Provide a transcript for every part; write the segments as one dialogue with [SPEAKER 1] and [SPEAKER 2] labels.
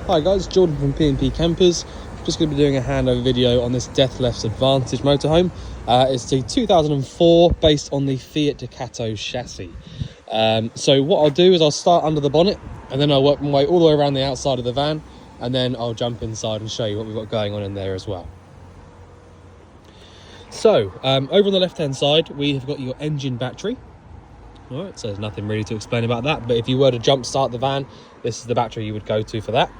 [SPEAKER 1] Hi guys, Jordan from P&P Campers. Just going to be doing a handover video on this Dethleffs Advantage motorhome. It's the 2004 based on the Fiat Ducato chassis. So what I'll do is I'll start under the bonnet and then I'll work my way all the way around the outside of the van, and then I'll jump inside and show you what we've got going on in there as well. So over on the left hand side we have got your engine battery. Alright, so there's nothing really to explain about that, but if you were to jump start the van, this is the battery you would go to for that.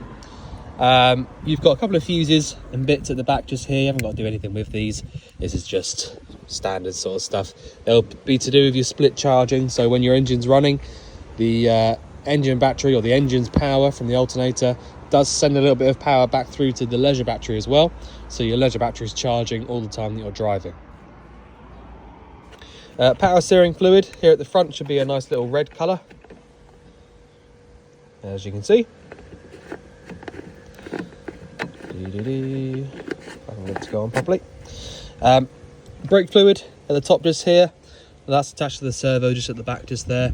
[SPEAKER 1] You've got a couple of fuses and bits at the back just here. You haven't got to do anything with these. This is just standard sort of stuff. They'll be to do with your split charging, so when your engine's running, the engine battery or the engine's power from the alternator does send a little bit of power back through to the leisure battery as well, so your leisure battery is charging all the time that you're driving. Power steering fluid here at the front should be a nice little red colour, as you can see. Let's go on properly. Brake fluid at the top just here. That's attached to the servo just at the back just there.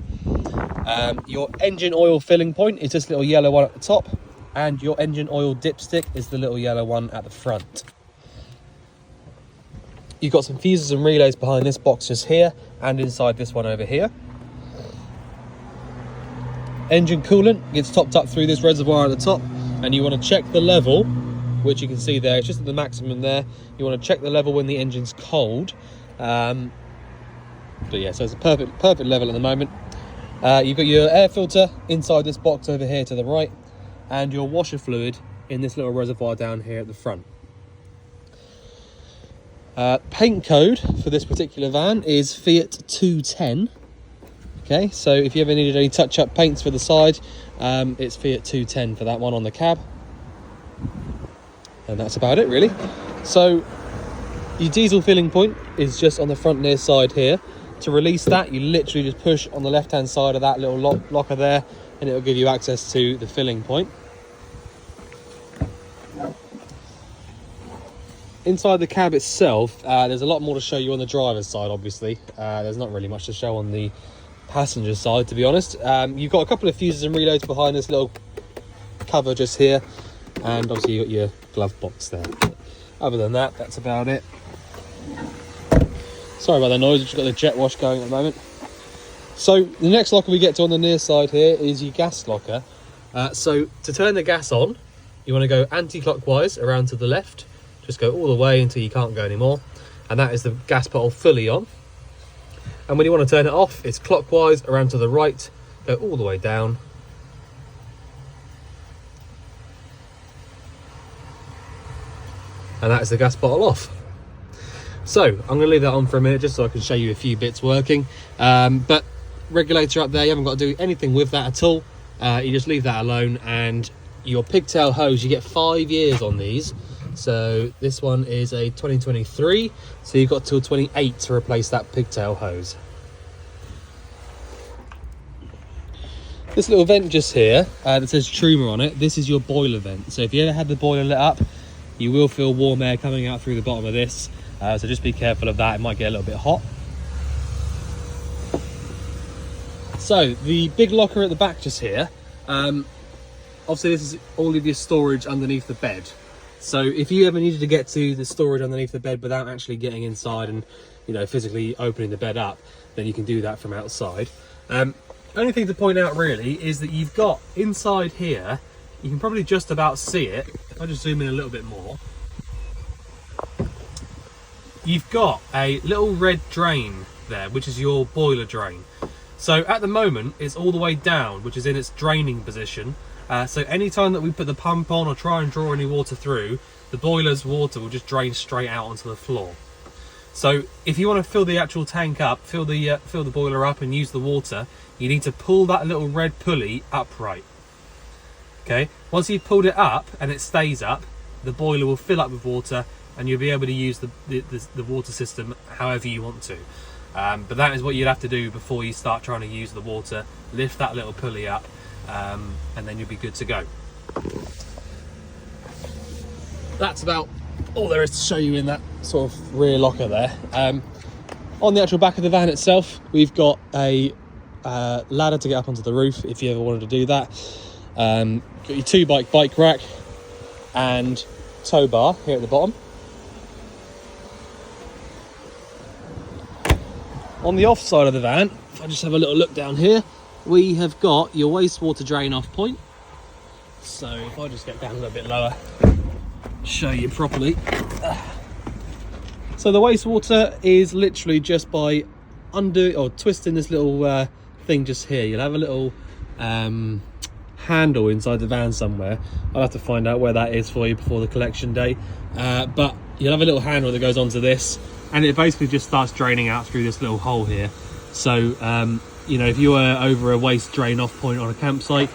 [SPEAKER 1] Your engine oil filling point is this little yellow one at the top, and your engine oil dipstick is the little yellow one at the front. You've got some fuses and relays behind this box just here and inside this one over here. Engine coolant gets topped up through this reservoir at the top, and you want to check the level, which you can see there, it's just at the maximum there. You want to check the level when the engine's cold. But yeah, so it's a perfect level at the moment. You've got your air filter inside this box over here to the right, and your washer fluid in this little reservoir down here at the front. Paint code for this particular van is Fiat 210. Okay, so if you ever needed any touch-up paints for the side, it's Fiat 210 for that one on the cab. And that's about it really. So your diesel filling point is just on the front near side here. To release that, you literally just push on the left hand side of that little locker there, and it will give you access to the filling point. Inside the cab itself, there's a lot more to show you on the driver's side, obviously. There's not really much to show on the passenger side, to be honest. You've got a couple of fuses and relays behind this little cover just here, and obviously you've got your glove box there. Other than that, that's about it. Sorry about the noise, we've just got the jet wash going at the moment. So the next locker we get to on the near side here is your gas locker. So to turn the gas on, you want to go anti-clockwise around to the left. Just go all the way until you can't go anymore, and that is the gas bottle fully on. And when you want to turn it off, it's clockwise around to the right, go all the way down. And that is the gas bottle off. So I'm going to leave that on for a minute just so I can show you a few bits working. But regulator up there, you haven't got to do anything with that at all. You just leave that alone, and your pigtail hose, you get 5 years on these. So this one is a 2023, so you've got till 28 to replace that pigtail hose. This little vent just here that says Truma on it, this is your boiler vent. So if you ever had the boiler lit up, you will feel warm air coming out through the bottom of this. So just be careful of that, it might get a little bit hot. So the big locker at the back just here, obviously this is all of your storage underneath the bed. So if you ever needed to get to the storage underneath the bed without actually getting inside and, you know, physically opening the bed up, then you can do that from outside. Only thing to point out really is that you've got inside here, you can probably just about see it. If I just zoom in a little bit more, you've got a little red drain there, which is your boiler drain. So at the moment it's all the way down, which is in its draining position. So anytime that we put the pump on or try and draw any water through, the boiler's water will just drain straight out onto the floor. So if you want to fill the actual tank up, fill the boiler up and use the water, you need to pull that little red pulley upright. Okay, once you've pulled it up and it stays up, the boiler will fill up with water and you'll be able to use the water system however you want to. But that is what you'd have to do before you start trying to use the water. Lift that little pulley up, and then you'll be good to go. That's about all there is to show you in that sort of rear locker there. On the actual back of the van itself, we've got a ladder to get up onto the roof if you ever wanted to do that. Got your 2-bike rack and tow bar here at the bottom. On the off side of the van, if I just have a little look down here, we have got your wastewater drain off point. So if I just get down a little bit lower, show you properly. So the wastewater is literally just by twisting this little thing just here. You'll have a little handle inside the van somewhere. I'll have to find out where that is for you before the collection day. But you'll have a little handle that goes onto this, and it basically just starts draining out through this little hole here. So you know, if you are over a waste drain off point on a campsite,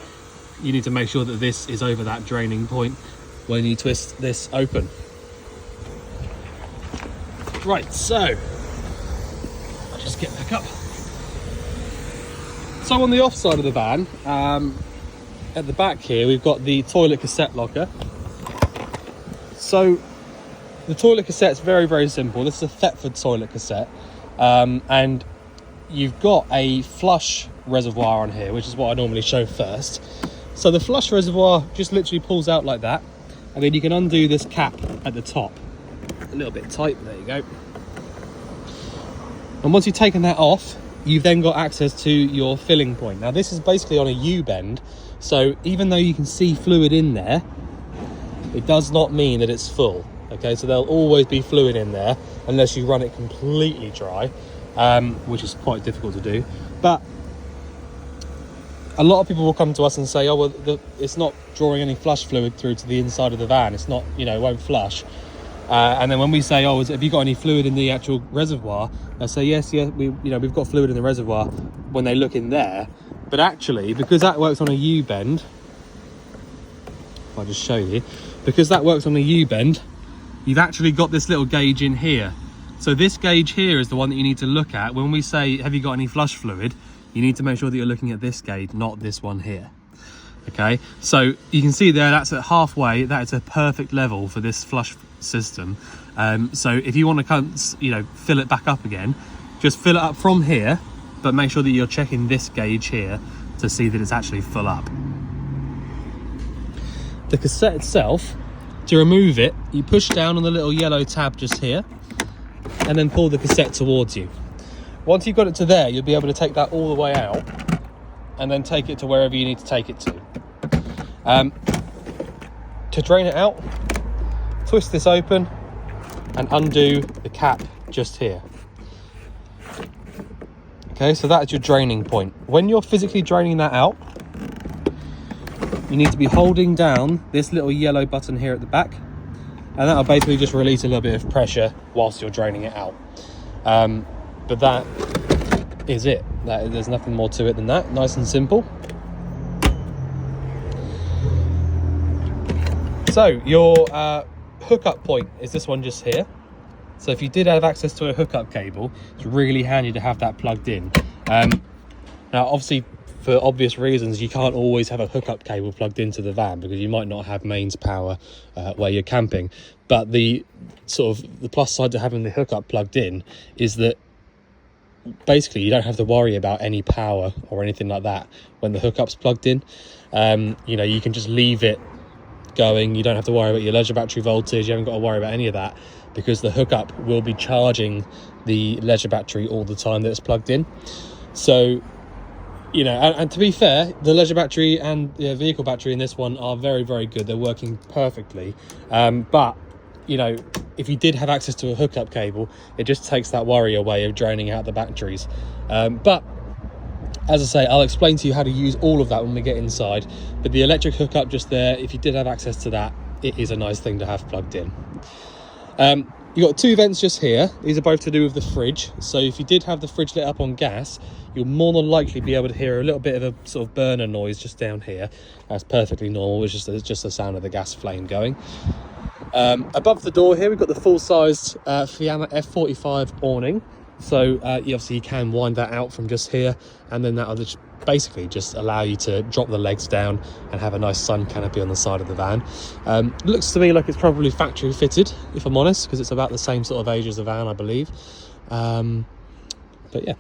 [SPEAKER 1] you need to make sure that this is over that draining point when you twist this open. Right, so I'll just get back up. So on the off side of the van, at the back here, we've got the toilet cassette locker. So the toilet cassette's very, very simple. This is a Thetford toilet cassette, and you've got a flush reservoir on here, which is what I normally show first. So the flush reservoir just literally pulls out like that, and then you can undo this cap at the top. A little bit tight, but there you go. And once you've taken that off, you've then got access to your filling point. Now this is basically on a U-bend, so even though you can see fluid in there, it does not mean that it's full. Okay, so there'll always be fluid in there unless you run it completely dry, which is quite difficult to do. But a lot of people will come to us and say, oh, well, it's not drawing any flush fluid through to the inside of the van. It's not, you know, it won't flush. And then when we say, oh, have you got any fluid in the actual reservoir? They say, yes, we've got fluid in the reservoir when they look in there. But actually, because that works on a U-bend, if I just show you, because that works on a U-bend, you've actually got this little gauge in here. So this gauge here is the one that you need to look at. When we say, have you got any flush fluid? You need to make sure that you're looking at this gauge, not this one here. Okay, so you can see there, that's at halfway. That is a perfect level for this flush system. So if you want to come, fill it back up again, just fill it up from here, but make sure that you're checking this gauge here to see that it's actually full up. The cassette itself, to remove it, you push down on the little yellow tab just here, and then pull the cassette towards you. Once you've got it to there, you'll be able to take that all the way out and then take it to wherever you need to take it to. To drain it out, twist this open and undo the cap just here. Okay, so that's your draining point. When you're physically draining that out, you need to be holding down this little yellow button here at the back, and that'll basically just release a little bit of pressure whilst you're draining it out. But that is it. There's nothing more to it than that. Nice and simple. So your hookup point is this one just here. So if you did have access to a hookup cable, it's really handy to have that plugged in. Now obviously, for obvious reasons, you can't always have a hookup cable plugged into the van because you might not have mains power where you're camping. But the plus side to having the hookup plugged in is that basically you don't have to worry about any power or anything like that when the hookup's plugged in. You can just leave it going. You don't have to worry about your leisure battery voltage. You haven't got to worry about any of that because the hookup will be charging the leisure battery all the time that it's plugged in. So and to be fair, the leisure battery and the vehicle battery in this one are very, very good. They're working perfectly. But if you did have access to a hookup cable, it just takes that worry away of draining out the batteries. But as I say, I'll explain to you how to use all of that when we get inside. But the electric hookup just there, if you did have access to that, it is a nice thing to have plugged in. You've got two vents just here. These are both to do with the fridge. So if you did have the fridge lit up on gas, you'll more than likely be able to hear a little bit of a sort of burner noise just down here. That's perfectly normal. It's just the sound of the gas flame going. Above the door here, we've got the full-sized Fiamma F45 awning. So obviously you can wind that out from just here, and then that'll just basically just allow you to drop the legs down and have a nice sun canopy on the side of the van. Looks to me like it's probably factory fitted, if I'm honest, because it's about the same sort of age as the van, I believe. But yeah.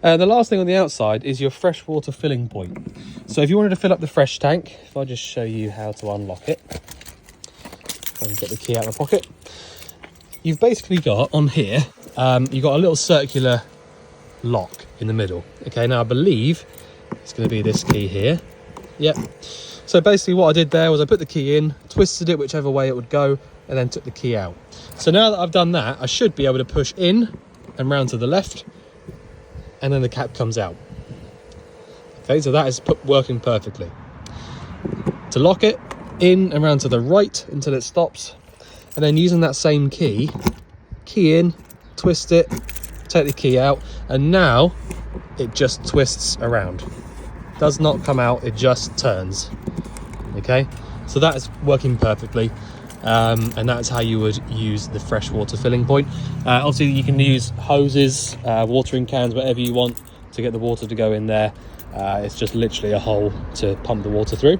[SPEAKER 1] The last thing on the outside is your freshwater filling point. So if you wanted to fill up the fresh tank, if I just show you how to unlock it, and get the key out of the pocket, you've basically got on here, you've got a little circular lock in the middle. Okay, now I believe it's going to be this key here. Yep. So basically what I did there was I put the key in, twisted it whichever way it would go, and then took the key out. So now that I've done that, I should be able to push in and round to the left, and then the cap comes out. Okay, so that is working perfectly. To lock it, in and round to the right until it stops, and then using that same key in, twist it, take the key out, and now it just twists around. Does not come out, it just turns. Okay, so that is working perfectly. And that's how you would use the freshwater filling point. Obviously you can use hoses, watering cans, whatever you want to get the water to go in there. It's just literally a hole to pump the water through.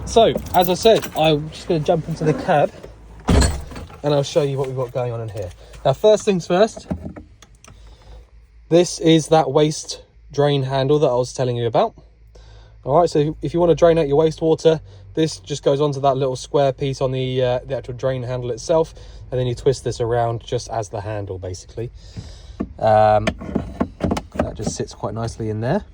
[SPEAKER 1] So as I said, I'm just going to jump into the cab and I'll show you what we've got going on in here. Now first things first, this is that waste drain handle that I was telling you about. All right, so if you want to drain out your wastewater, this just goes onto that little square piece on the actual drain handle itself, and then you twist this around just as the handle, basically. That just sits quite nicely in there.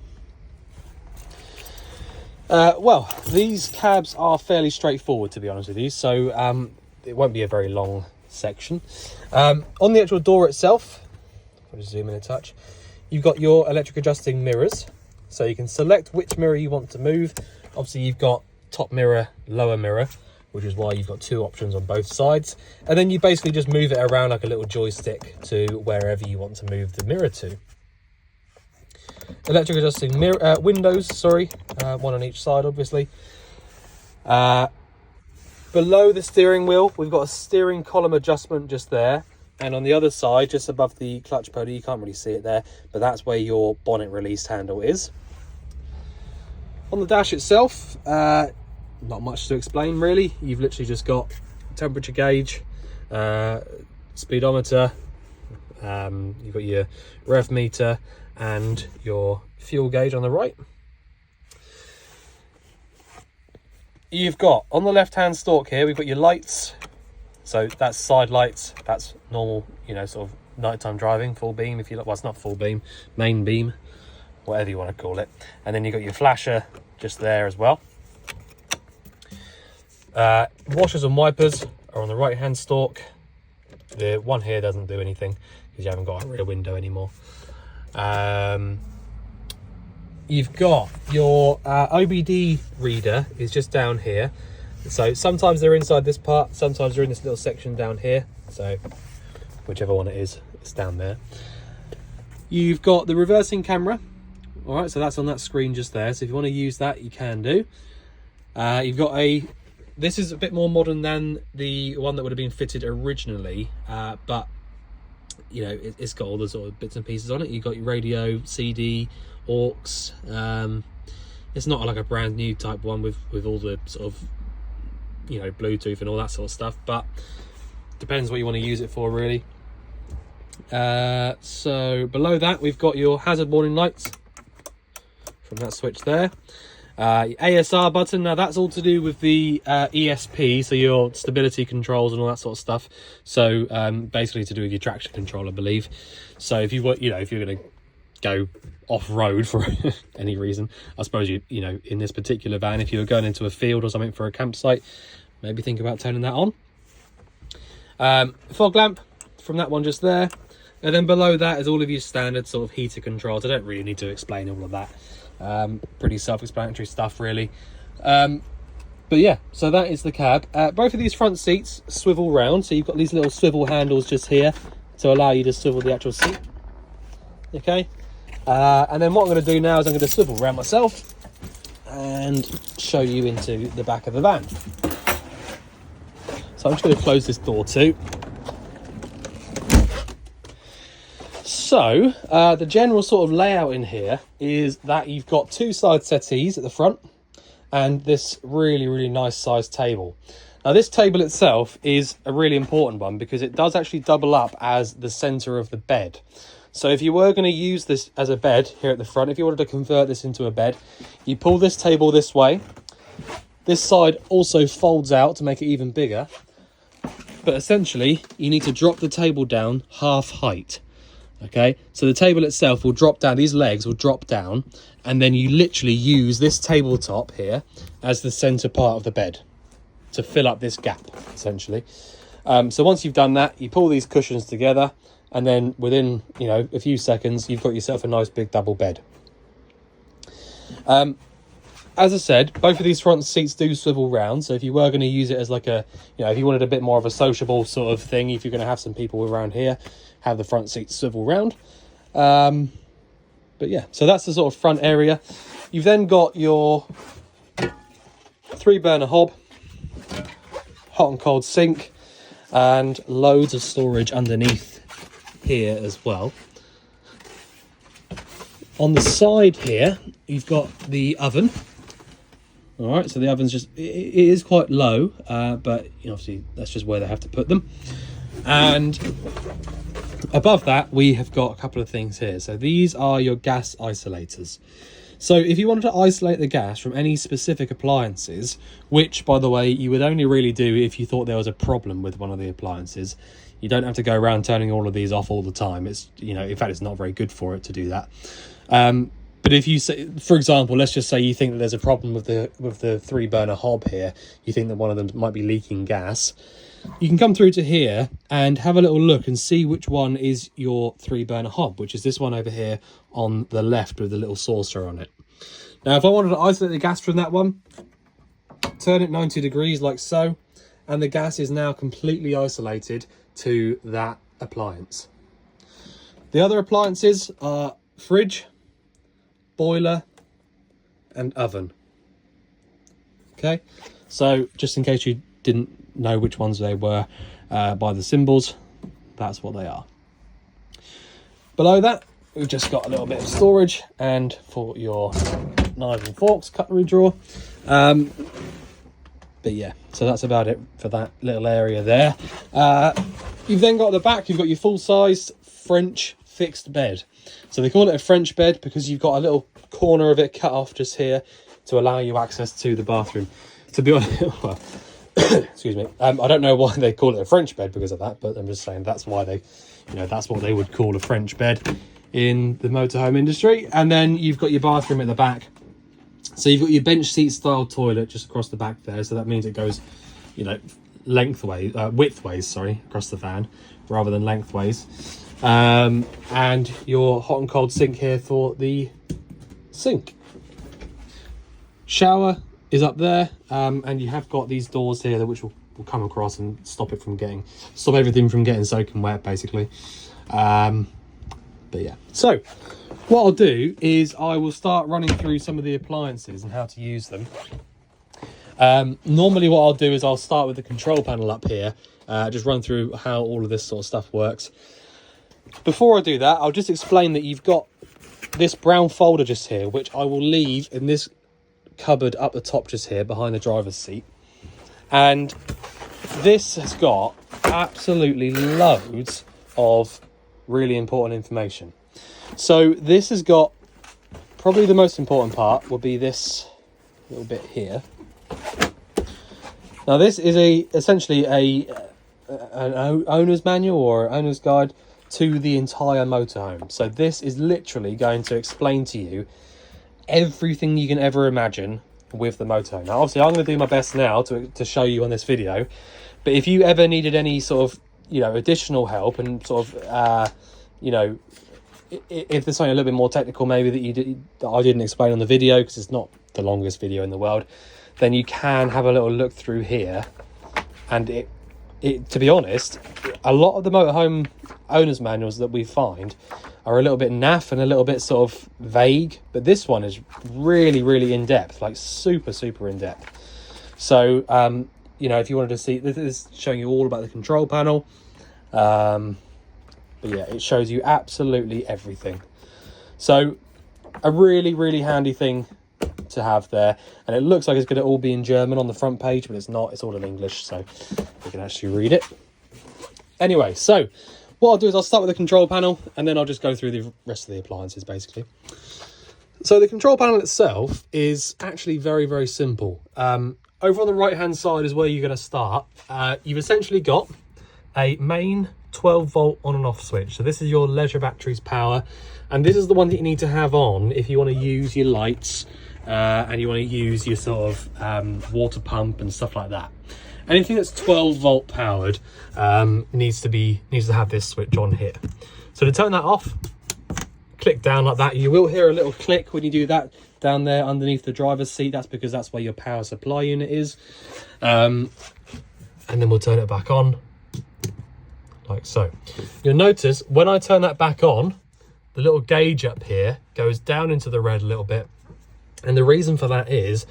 [SPEAKER 1] Well, these cabs are fairly straightforward, to be honest with you, so it won't be a very long section. On the actual door itself, I'll just zoom in a touch, you've got your electric adjusting mirrors. So you can select which mirror you want to move. Obviously you've got top mirror, lower mirror, which is why you've got two options on both sides. And then you basically just move it around like a little joystick to wherever you want to move the mirror to. Electric adjusting mirror, windows, one on each side, obviously. Below the steering wheel, we've got a steering column adjustment just there. And on the other side, just above the clutch pedal, you can't really see it there, but that's where your bonnet release handle is. On the dash itself, not much to explain really. You've literally just got temperature gauge, speedometer, you've got your rev meter and your fuel gauge on the right. You've got, on the left-hand stalk here, we've got your lights. So that's side lights, that's normal, sort of nighttime driving, full beam if you like. Well, it's not full beam, main beam, whatever you want to call it. And then you've got your flasher just there as well. Washers and wipers are on the right hand stalk. The one here doesn't do anything because you haven't got a rear window anymore. You've got your OBD reader is just down here. So sometimes they're inside this part, sometimes they're in this little section down here. So whichever one it is, it's down there. You've got the reversing camera. All right, so that's on that screen just there. So if you want to use that, you can do. You've got this is a bit more modern than the one that would have been fitted originally, but it's got all the sort of bits and pieces on it. You've got your radio, CD, aux. It's not like a brand new type one with all the sort of Bluetooth and all that sort of stuff, but depends what you want to use it for really. So below that we've got your hazard warning lights from that switch there. Your ASR button, now that's all to do with the ESP, so your stability controls and all that sort of stuff. So basically to do with your traction control, I believe. So if you want, if you're going to go off-road for any reason, I suppose in this particular van, if you were going into a field or something for a campsite, maybe think about turning that on. Fog lamp from that one just there, and then below that is all of your standard sort of heater controls. I don't really need to explain all of that. Pretty self-explanatory stuff really. But yeah, so that is the cab. Both of these front seats swivel round, so you've got these little swivel handles just here to allow you to swivel the actual seat. Okay, and then what I'm going to do now is I'm going to swivel around myself and show you into the back of the van. So I'm just going to close this door too. So the general sort of layout in here is that you've got two side settees at the front and this really nice sized table. Now this table itself is a really important one because it does actually double up as the center of the bed. So if you were going to use this as a bed here at the front, if you wanted to convert this into a bed, you pull this table this way. This side also folds out to make it even bigger. But essentially, you need to drop the table down half height. Okay, so the table itself will drop down, these legs will drop down, and then you literally use this tabletop here as the center part of the bed to fill up this gap, essentially. So once you've done that, you pull these cushions together, and then within, you know, a few seconds, you've got yourself a nice big double bed. As I said, both of these front seats do swivel round. So if you were going to use it as like a, you know, if you wanted a bit more of a sociable sort of thing, if you're going to have some people around here, have the front seats swivel round. But yeah, so that's the sort of front area. You've then got your 3-burner hob, hot and cold sink, and loads of storage underneath here as well. On the side here, you've got the oven. All right, so the oven's just, it is quite low, but you know, obviously that's just where they have to put them. And above that, we have got a couple of things here. So these are your gas isolators. So if you wanted to isolate the gas from any specific appliances, which, by the way, you would only really do if you thought there was a problem with one of the appliances, you don't have to go around turning all of these off all the time. It's, you know, in fact, it's not very good for it to do that. But if you say, for example, let's just say you think that there's a problem with the 3-burner hob here, you think that one of them might be leaking gas, you can come through to here and have a little look and see which one is your 3-burner hob, which is this one over here on the left with the little saucer on it. Now, if I wanted to isolate the gas from that one, turn it 90 degrees like so, and the gas is now completely isolated to that appliance. The other appliances are fridge, boiler, and oven. Okay, so just in case you didn't know which ones they were by the symbols, that's what they are. Below that, we've just got a little bit of storage and for your knives and forks, cutlery drawer. But yeah, so that's about it for that little area there. You've then got at the back, you've got your full-sized French fixed bed. So they call it a French bed because you've got a little corner of it cut off just here to allow you access to the bathroom. To be honest, well, excuse me, I don't know why they call it a French bed because of that, but I'm just saying that's why they, you know, that's what they would call a French bed in the motorhome industry. And then you've got your bathroom at the back. So you've got your bench seat style toilet just across the back there. So that means it goes, you know, widthways, sorry, across the van rather than lengthways. And your hot and cold sink here for the sink. Shower is up there, and you have got these doors here which will come across and stop everything from getting soaking wet, basically. But yeah, so what I'll do is I will start running through some of the appliances and how to use them. Normally what I'll do is I'll start with the control panel up here, just run through how all of this sort of stuff works. Before I do that, I'll just explain that you've got this brown folder just here, which I will leave in this cupboard up the top just here behind the driver's seat. And this has got absolutely loads of really important information. So this has got, probably the most important part will be this little bit here. Now this is essentially an owner's manual or owner's guide to the entire motorhome. So this is literally going to explain to you everything you can ever imagine with the motorhome. Now obviously I'm going to do my best now to show you on this video, but if you ever needed any sort of, you know, additional help and sort of you know, if there's something a little bit more technical maybe that I didn't explain on the video because it's not the longest video in the world, then you can have a little look through here. And it to be honest, a lot of the motorhome owners manuals that we find are a little bit naff and a little bit sort of vague, but this one is really, really in depth, like super in depth. So you know, if you wanted to see, this is showing you all about the control panel, but yeah, it shows you absolutely everything. So a really handy thing to have there. And it looks like it's going to all be in German on the front page, but it's not. It's all in English, so you can actually read it. Anyway, so what I'll do is I'll start with the control panel, and then I'll just go through the rest of the appliances, basically. So the control panel itself is actually very, very simple. Over on the right-hand side is where you're going to start. You've essentially got a main 12-volt on and off switch. So this is your leisure battery's power, and this is the one that you need to have on if you want to use your lights and you want to use your sort of water pump and stuff like that. Anything that's 12-volt powered needs to have this switch on here. So to turn that off, click down like that. You will hear a little click when you do that down there underneath the driver's seat. That's because that's where your power supply unit is. And then we'll turn it back on like so. You'll notice when I turn that back on, the little gauge up here goes down into the red a little bit. And the reason for that is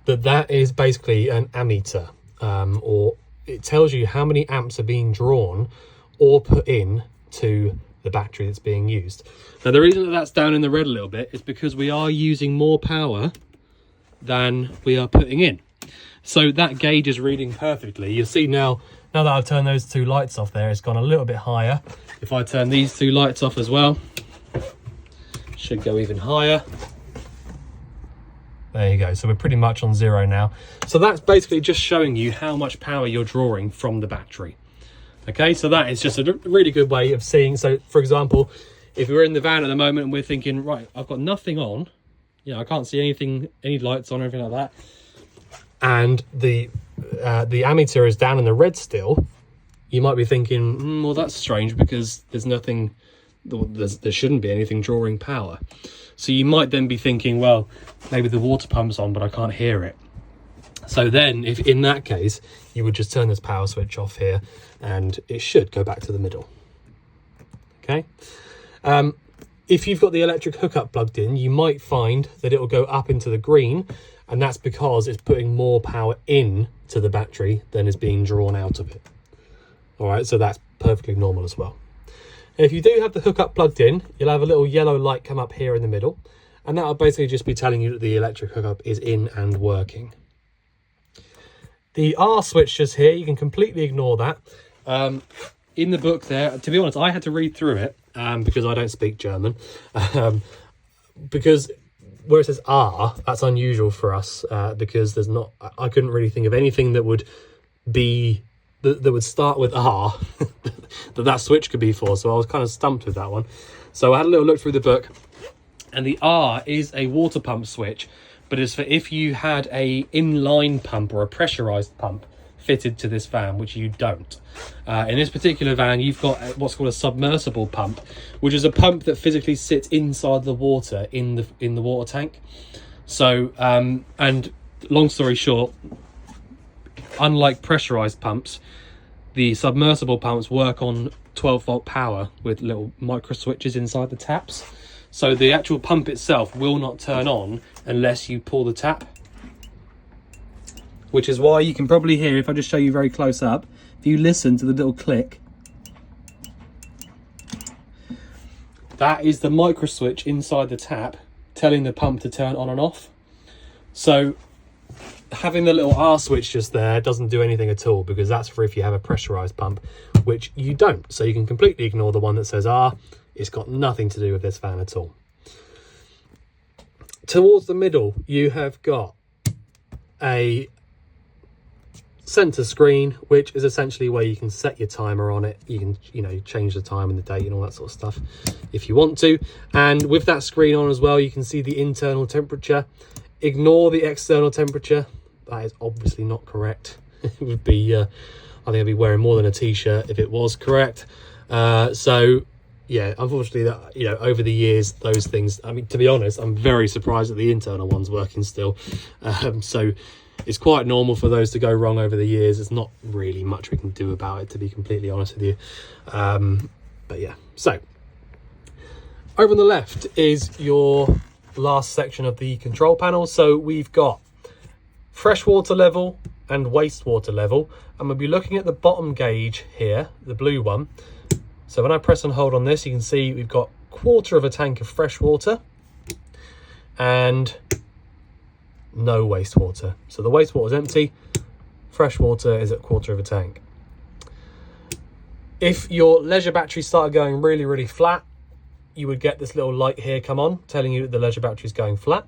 [SPEAKER 1] that is basically an ammeter, or it tells you how many amps are being drawn or put in to the battery that's being used. Now the reason that that's down in the red a little bit is because we are using more power than we are putting in. So that gauge is reading perfectly. You'll see now that I've turned those two lights off there, it's gone a little bit higher. If I turn these two lights off as well, should go even higher. There you go. So we're pretty much on 0 now. So that's basically just showing you how much power you're drawing from the battery. Okay, so that is just a really good way of seeing. So for example, if we're in the van at the moment and we're thinking, right, I've got nothing on, I can't see anything, any lights on or anything like that, and the ammeter is down in the red still, you might be thinking, well, that's strange because there's nothing, there shouldn't be anything drawing power. So you might then be thinking, well, maybe the water pump's on, but I can't hear it. So then, if in that case, you would just turn this power switch off here, and it should go back to the middle. Okay. If you've got the electric hookup plugged in, you might find that it will go up into the green, and that's because it's putting more power in to the battery than is being drawn out of it. All right, so that's perfectly normal as well. If you do have the hookup plugged in, you'll have a little yellow light come up here in the middle, and that'll basically just be telling you that the electric hookup is in and working. The R switch just here, you can completely ignore that. In the book there, to be honest, I had to read through it because I don't speak German. Because where it says R, that's unusual for us because I couldn't really think of anything that would be, that would start with R that switch could be for. So I was kind of stumped with that one. So I had a little look through the book, and the R is a water pump switch, but it's for if you had a inline pump or a pressurized pump fitted to this van, which you don't. In this particular van, you've got what's called a submersible pump, which is a pump that physically sits inside the water in the water tank. So, and long story short, unlike pressurized pumps, the submersible pumps work on 12-volt power with little micro switches inside the taps. So the actual pump itself will not turn on unless you pull the tap. Which is why you can probably hear, if I just show you very close up, if you listen to the little click, that is the micro switch inside the tap telling the pump to turn on and off. So having the little R switch just there doesn't do anything at all, because that's for if you have a pressurized pump, which you don't. So you can completely ignore the one that says R. It's got nothing to do with this fan at all. Towards the middle, you have got a center screen, which is essentially where you can set your timer on it. You can, change the time and the date and all that sort of stuff if you want to. And with that screen on as well, you can see the internal temperature. Ignore the external temperature. That is obviously not correct. It would be, I think I'd be wearing more than a t-shirt if it was correct. So yeah, unfortunately, that over the years, those things. I mean, to be honest, I'm very surprised that the internal one's working still. So it's quite normal for those to go wrong over the years. There's not really much we can do about it, to be completely honest with you. But yeah, so over on the left is your last section of the control panel. So we've got freshwater level and wastewater level, and we'll be looking at the bottom gauge here, the blue one. So when I press and hold on this, you can see we've got 1/4 of a tank of fresh water and no wastewater. So the wastewater is empty, fresh water is at 1/4 of a tank. If your leisure battery started going really, really flat, you would get this little light here come on telling you that the leisure battery is going flat.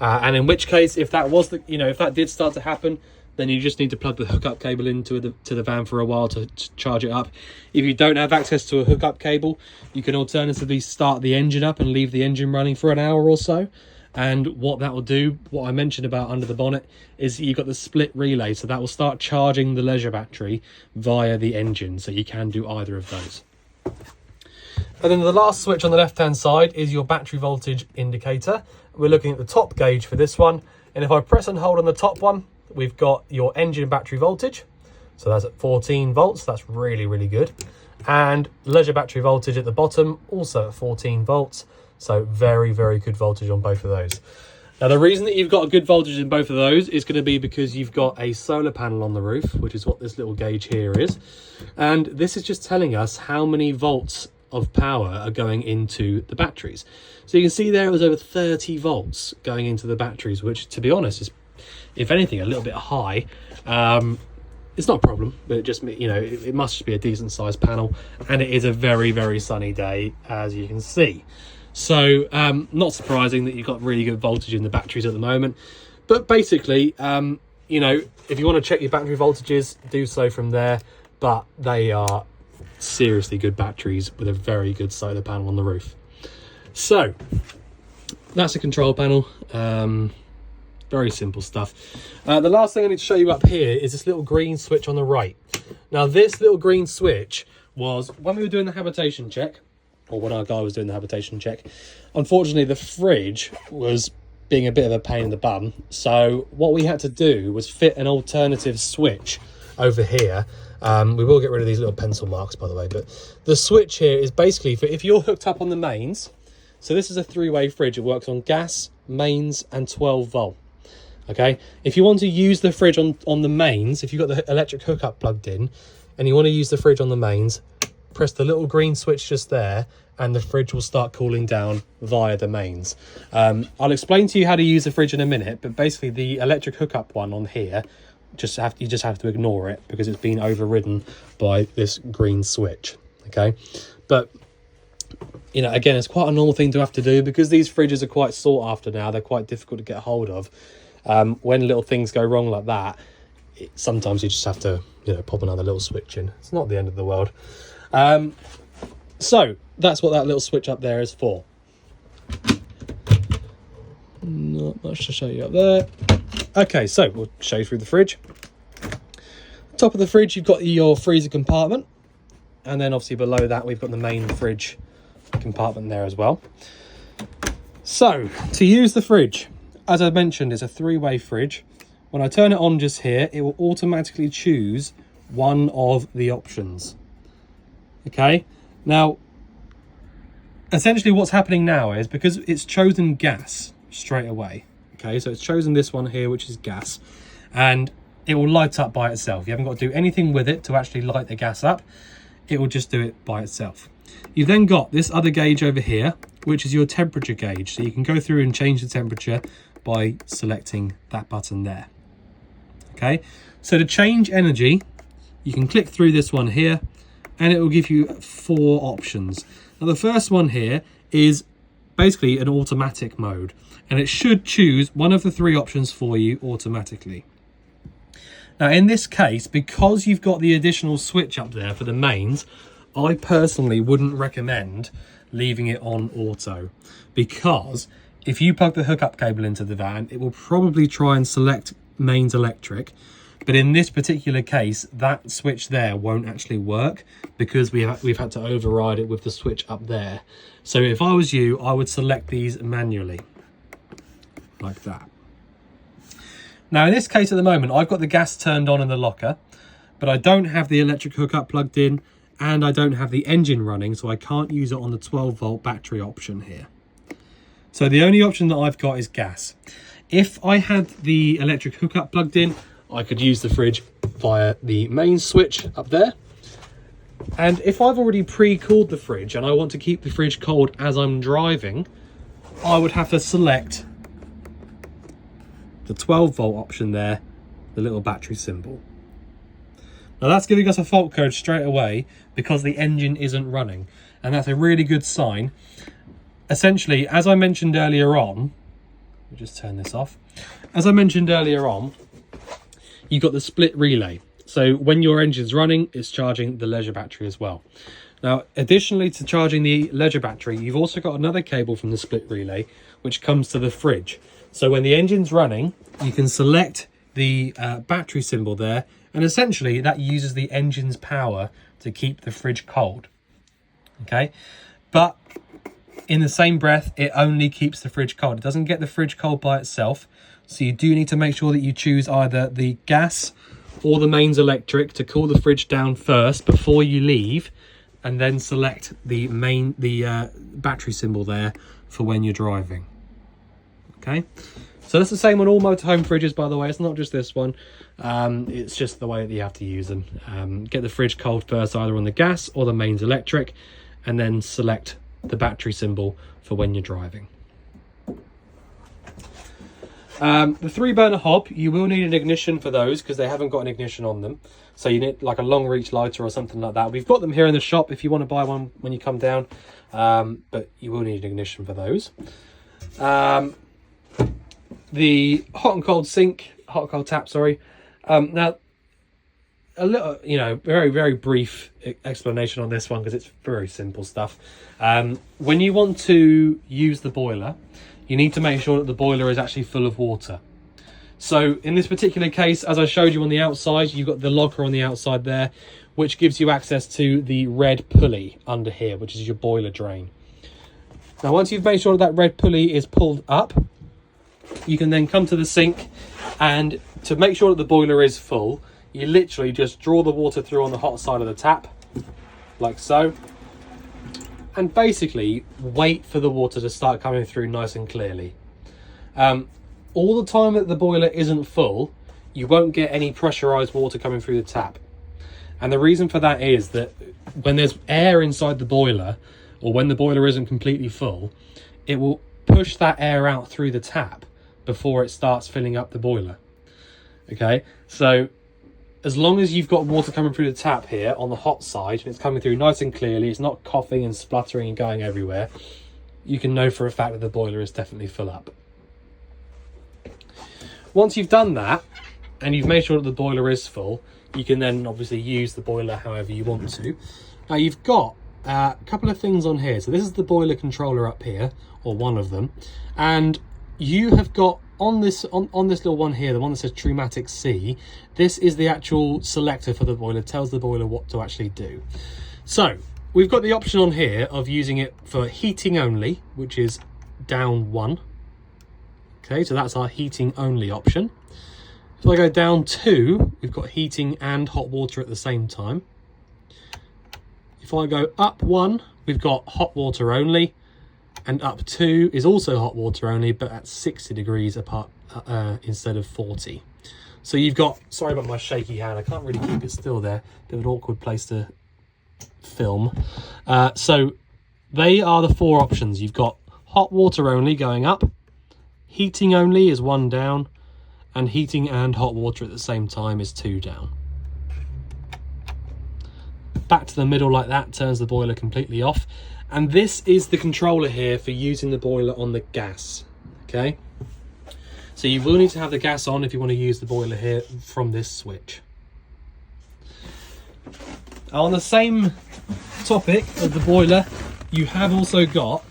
[SPEAKER 1] And in which case, if that was the, if that did start to happen, then you just need to plug the hookup cable into the van for a while to charge it up. If you don't have access to a hookup cable, you can alternatively start the engine up and leave the engine running for an hour or so. And what that will do, what I mentioned about under the bonnet, is you've got the split relay, so that will start charging the leisure battery via the engine, so you can do either of those. And then the last switch on the left hand side is your battery voltage indicator. We're looking at the top gauge for this one, and if I press and hold on the top one, we've got your engine battery voltage, so that's at 14 volts. That's really, really good. And leisure battery voltage at the bottom, also at 14 volts. So very, very good voltage on both of those. Now, the reason that you've got a good voltage in both of those is going to be because you've got a solar panel on the roof, which is what this little gauge here is. And this is just telling us how many volts of power are going into the batteries. So you can see there it was over 30 volts going into the batteries, which, to be honest, is, if anything, a little bit high. It's not a problem, but it just, it must just be a decent sized panel. And it is a very, very sunny day, as you can see. So not surprising that you've got really good voltage in the batteries at the moment. But basically, if you want to check your battery voltages, do so from there. But they are seriously good batteries with a very good solar panel on the roof. So that's a control panel. Very simple stuff. The last thing I need to show you up here is this little green switch on the right. Now, this little green switch was when we were doing the habitation check, or when our guy was doing the habitation check, unfortunately the fridge was being a bit of a pain in the bum. So what we had to do was fit an alternative switch over here. We will get rid of these little pencil marks, by the way, but the switch here is basically for if you're hooked up on the mains. So this is a 3-way fridge. It works on gas, mains, and 12 volt. Okay, if you want to use the fridge on the mains, if you've got the electric hookup plugged in and you want to use the fridge on the mains, press the little green switch just there and the fridge will start cooling down via the mains. I'll explain to you how to use the fridge in a minute, but basically the electric hookup one on here, you just have to ignore it because it's been overridden by this green switch. Okay, but again, it's quite a normal thing to have to do because these fridges are quite sought after now. They're quite difficult to get hold of. When little things go wrong like that, sometimes you just have to pop another little switch in. It's not the end of the world. So that's what that little switch up there is for. Not much to show you up there. Okay, so we'll show you through the fridge. Top of the fridge, you've got your freezer compartment, and then obviously below that we've got the main fridge compartment there as well. So to use the fridge, as I mentioned, it's a 3-way fridge. When I turn it on just here, it will automatically choose one of the options. Okay, now essentially what's happening now is because it's chosen gas straight away. Okay, so it's chosen this one here, which is gas, and it will light up by itself. You haven't got to do anything with it to actually light the gas up. It will just do it by itself. You've then got this other gauge over here, which is your temperature gauge. So you can go through and change the temperature by selecting that button there. Okay, so to change energy, you can click through this one here and it will give you 4 options. Now the first one here is basically an automatic mode, and it should choose one of the 3 options for you automatically. Now in this case, because you've got the additional switch up there for the mains, I personally wouldn't recommend leaving it on auto, because if you plug the hookup cable into the van, it will probably try and select mains electric. But in this particular case, that switch there won't actually work because we've had to override it with the switch up there. So if I was you, I would select these manually, like that. Now in this case at the moment, I've got the gas turned on in the locker, but I don't have the electric hookup plugged in and I don't have the engine running, so I can't use it on the 12 volt battery option here. So the only option that I've got is gas. If I had the electric hookup plugged in, I could use the fridge via the main switch up there. And if I've already pre-cooled the fridge and I want to keep the fridge cold as I'm driving, I would have to select the 12-volt option there, the little battery symbol. Now that's giving us a fault code straight away because the engine isn't running, and that's a really good sign. Essentially, as I mentioned earlier on, let me just turn this off. As I mentioned earlier on, you've got the split relay. So when your engine's running, it's charging the leisure battery as well. Now, additionally to charging the leisure battery, you've also got another cable from the split relay, which comes to the fridge. So when the engine's running, you can select the battery symbol there, and essentially that uses the engine's power to keep the fridge cold. Okay, but in the same breath, it only keeps the fridge cold. It doesn't get the fridge cold by itself. So you do need to make sure that you choose either the gas or the mains electric to cool the fridge down first before you leave, and then select the battery symbol there for when you're driving. Okay, so that's the same on all motorhome fridges, by the way. It's not just this one. It's just the way that you have to use them. Get the fridge cold first, either on the gas or the mains electric, and then select the battery symbol for when you're driving. The 3-burner hob, you will need an ignition for those because they haven't got an ignition on them. So you need like a long reach lighter or something like that. We've got them here in the shop if you want to buy one when you come down, but you will need an ignition for those. The hot and cold tap, sorry. Now, a little, very, very brief explanation on this one because it's very simple stuff. When you want to use the boiler, you need to make sure that the boiler is actually full of water. So in this particular case, as I showed you on the outside, you've got the locker on the outside there, which gives you access to the red pulley under here, which is your boiler drain. Now, once you've made sure that red pulley is pulled up, you can then come to the sink, and to make sure that the boiler is full, you literally just draw the water through on the hot side of the tap, like so, and basically wait for the water to start coming through nice and clearly. All the time that the boiler isn't full, you won't get any pressurized water coming through the tap. And the reason for that is that when there's air inside the boiler, or when the boiler isn't completely full, it will push that air out through the tap before it starts filling up the boiler. Okay, so as long as you've got water coming through the tap here on the hot side, and it's coming through nice and clearly, it's not coughing and spluttering and going everywhere, you can know for a fact that the boiler is definitely full up. Once you've done that, and you've made sure that the boiler is full, you can then obviously use the boiler however you want to. Now you've got a couple of things on here. So this is the boiler controller up here, or one of them, and you have got on this little one here, the one that says Trumatic C, this is the actual selector for the boiler. It tells the boiler what to actually do. So we've got the option on here of using it for heating only, which is down 1. Okay, so that's our heating only option. If I go down 2, we've got heating and hot water at the same time. If I go up 1, we've got hot water only, and up 2 is also hot water only, but at 60 degrees apart instead of 40. So you've got, sorry about my shaky hand, I can't really keep it still there, bit of an awkward place to film. So they are the 4 options. You've got hot water only going up, heating only is 1 down, and heating and hot water at the same time is 2 down. Back to the middle like that turns the boiler completely off. And this is the controller here for using the boiler on the gas. Okay, so you will need to have the gas on if you want to use the boiler here from this switch. On the same topic of the boiler, you have also got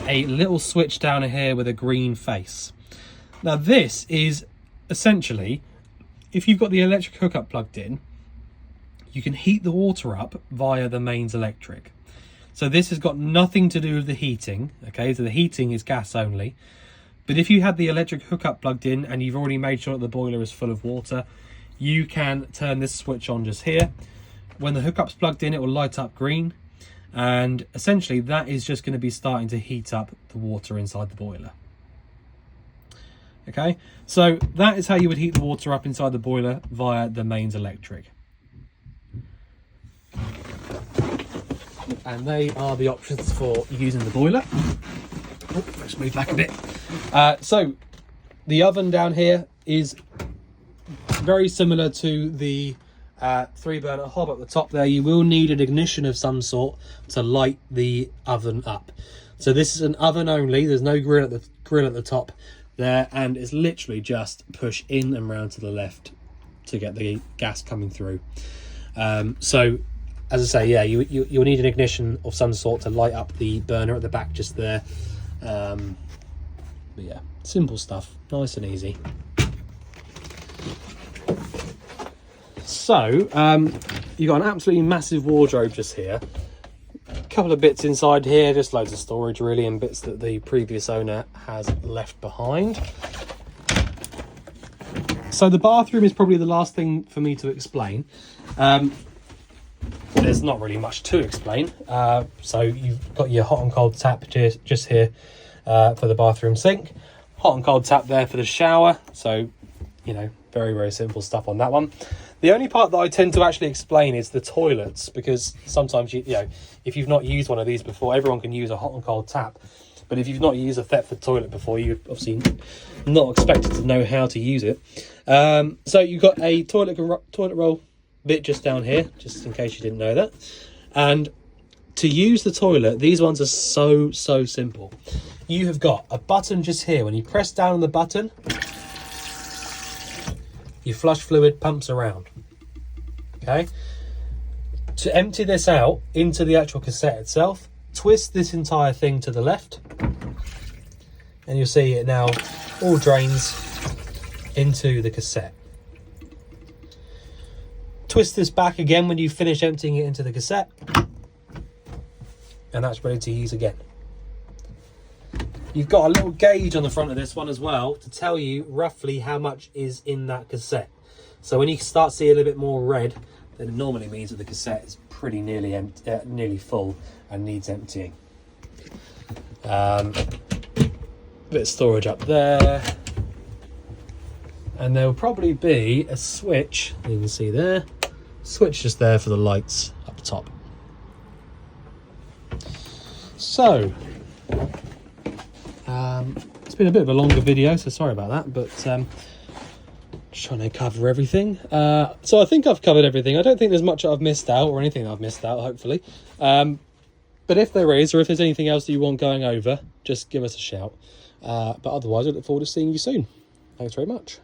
[SPEAKER 1] a little switch down here with a green face. Now this is essentially, if you've got the electric hookup plugged in, you can heat the water up via the mains electric. So this has got nothing to do with the heating, okay? So the heating is gas only. But if you had the electric hookup plugged in and you've already made sure that the boiler is full of water, you can turn this switch on just here. When the hookup's plugged in, it will light up green. And essentially that is just going to be starting to heat up the water inside the boiler. Okay, so that is how you would heat the water up inside the boiler via the mains electric. And they are the options for using the boiler. Oh, let's move back a bit. So the oven down here is very similar to the 3-burner hob at the top there. You will need an ignition of some sort to light the oven up. So this is an oven only. There's no grill at the top there, and it's literally just push in and round to the left to get the gas coming through. So as I say, yeah, you'll need an ignition of some sort to light up the burner at the back just there. But yeah, simple stuff, nice and easy. So you've got an absolutely massive wardrobe just here. A couple of bits inside here, just loads of storage really, and bits that the previous owner has left behind. So the bathroom is probably the last thing for me to explain. There's not really much to explain. So you've got your hot and cold tap just here for the bathroom sink. Hot and cold tap there for the shower. So, you know, very, very simple stuff on that one. The only part that I tend to actually explain is the toilets, because sometimes, you know, if you've not used one of these before, everyone can use a hot and cold tap. But if you've not used a Dethleffs toilet before, you're obviously not expected to know how to use it. So you've got a toilet roll bit just down here, just in case you didn't know that. And to use the toilet, these ones are so simple. You have got a button just here. When you press down on the button, your flush fluid pumps around. Okay. To empty this out into the actual cassette itself, twist this entire thing to the left, and you'll see it now all drains into the cassette. Twist this back again when you finish emptying it into the cassette, and that's ready to use again. You've got a little gauge on the front of this one as well to tell you roughly how much is in that cassette. So when you start seeing a little bit more red, then it normally means that the cassette is pretty nearly full and needs emptying. Bit of storage up there, and there will probably be a switch, you can see there, switch just there for the lights up top. So it's been a bit of a longer video, so sorry about that, but just trying to cover everything. So I think I've covered everything. I don't think there's much I've missed out, or anything I've missed out, hopefully. But if there is, or if there's anything else that you want going over, just give us a shout. But otherwise, I look forward to seeing you soon. Thanks very much.